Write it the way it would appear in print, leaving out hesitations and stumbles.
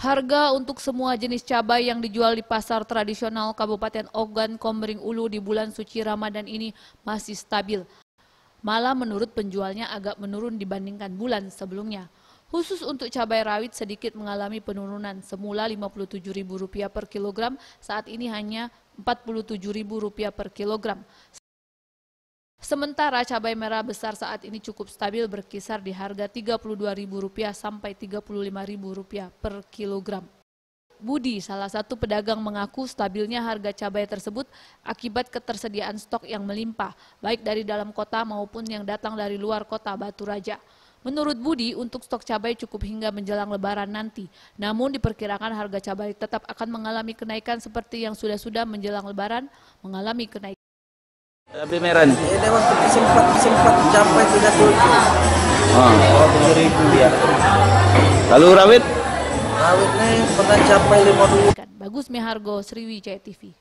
Harga untuk semua jenis cabai yang dijual di pasar tradisional Kabupaten Ogan Komering Ulu di bulan suci Ramadan ini masih stabil. Malah menurut penjualnya agak menurun dibandingkan bulan sebelumnya. Khusus untuk cabai rawit sedikit mengalami penurunan, semula Rp57.000 per kilogram, saat ini hanya Rp47.000 per kilogram. Sementara cabai merah besar saat ini cukup stabil berkisar di harga Rp32.000 sampai Rp35.000 per kilogram. Budi, salah satu pedagang, mengaku stabilnya harga cabai tersebut akibat ketersediaan stok yang melimpah, baik dari dalam kota maupun yang datang dari luar kota Batu Raja. Menurut Budi, untuk stok cabai cukup hingga menjelang Lebaran nanti. Namun diperkirakan harga cabai tetap akan mengalami kenaikan seperti yang sudah menjelang Lebaran mengalami kenaikan. Cabai merah nih? Ini waktu sempat capai 37. Oh. 7.000 ya. Lalu rawit? Rawit nih pernah capai 50. Bagus Mihargo, Sriwijaya TV.